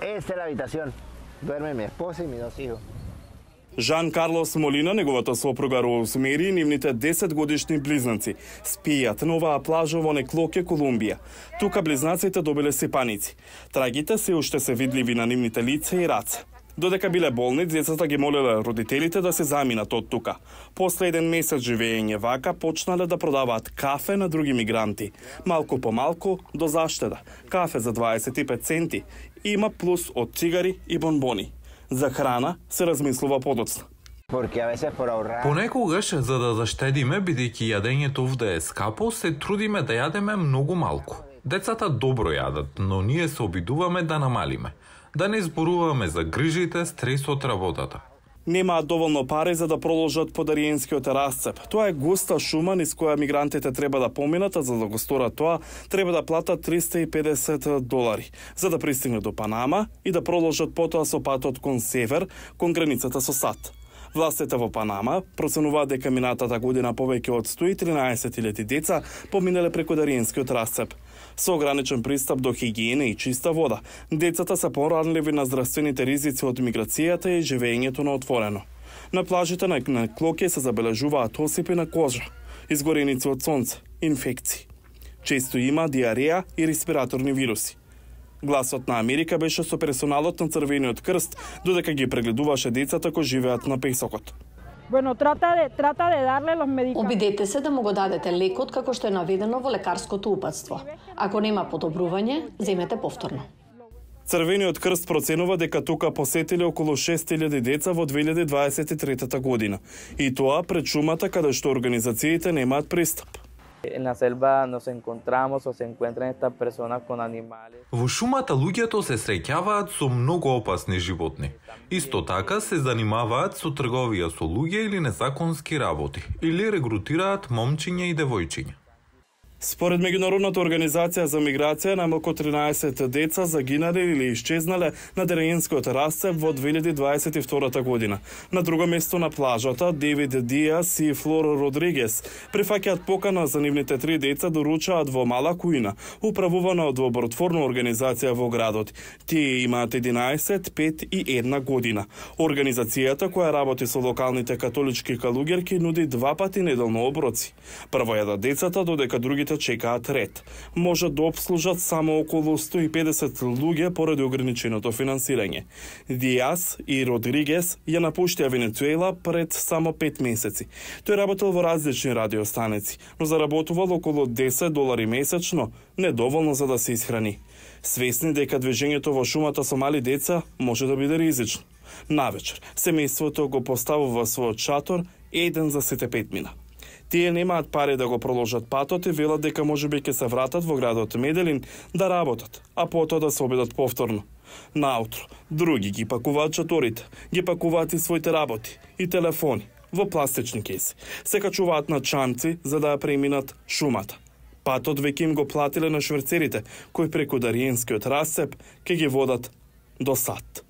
Esta es la habitación. Duerme mi esposa y mis dos hijos. Жан Карлос Молина, неговата сопруга Роузмери и нивните 10-годишни близнаци спијат на оваа плажа во Неклоке, Колумбија. Тука близнаците добиле сипаници. Трагите се уште се видливи на нивните лица и раце. Додека биле болни, децата ги молеле родителите да се заминат од тука. После 1 месец живење вака, почнале да продаваат кафе на други мигранти. Малку по малку, до заштеда. Кафе за 25 центи. Има плюс од цигари и бонбони. За храна се размислува подоцна. Понекогаш, за да заштедиме, бидејќи јадењето овде е скапо, се трудиме да јадеме многу малку. Децата добро јадат, но ние се обидуваме да намалиме. Да не зборуваме за грижите, стресот, работата. Немаат доволно пари за да продолжат подариенскиот расцеп. Тоа е густа шума низ која мигрантите треба да поминат, а за да го сторат тоа, треба да платат $350 за да пристигнат до Панама и да продолжат потоа со патот кон север, кон границата со САД. Властите во Панама проценуваат дека минатата година повеќе од 113.000 деца поминале преку дариенскиот расцеп. Со ограничен пристап до хигиена и чиста вода, децата се поранливи на здравствените ризици од миграцијата и живеењето на отворено. На плажите на Неклоке се забележуваат осипи на кожа, изгореници од сонце, инфекции. Често има диареја и респираторни вируси. Гласот на Америка беше со персоналот на Црвениот крст, додека ги прегледуваше децата кои живеат на песокот. Обидете се да му го дадете лекот како што е наведено во лекарското упатство. Ако нема подобрување, земете повторно. Црвениот крст проценува дека тука посетиле околу 6.000 деца во 2023 година. И тоа пред шумата каде што организациите немаат пристап. Во шумата луѓето се среќаваат со многу опасни животни. Исто така се занимаваат со трговија со луѓе или незаконски работи, или регрутираат момчиња и девојчиња. Според Меѓународната организација за миграција, најмалку 13 деца загинале или исчезнале на дариенскиот расцеп во 2022 година. На друго место на плажата, Девид Диас и Флор Родригес прифаќаат покана за нивните 3 деца да ручаат во мала кујна, управувана од добротворна организација во градот. Тие имаат 11, 5 и 1 година. Организацијата која работи со локалните католички калуѓерки нуди 2 пати неделно оброци. Прво јадат децата, додека другите чекаат ред. Можат да обслужат само околу 150 луѓе поради ограниченото финансирање. Диас и Родригес ја напуштија Венецуела пред само 5 месеци. Тој работел во различни радиостаници, но заработувал околу $10 месечно, недоволно за да се исхрани. Свесни дека движењето во шумата со мали деца може да биде ризично. Навечер, семејството го поставува својот шатор еден за сите 5 мина. Тие немаат пари да го продолжат патот и велат дека можеби ќе се вратат во градот Меделин да работат, а потоа да се обидат повторно. Наутро, други ги пакуваат шаторите, ги пакуваат и своите работи, и телефони, во пластични кеси. Се качуваат на чамци за да ја преминат шумата. Патот веќе им го платиле на шверцерите, кои преку дариенскиот расцеп ќе ги водат до САД.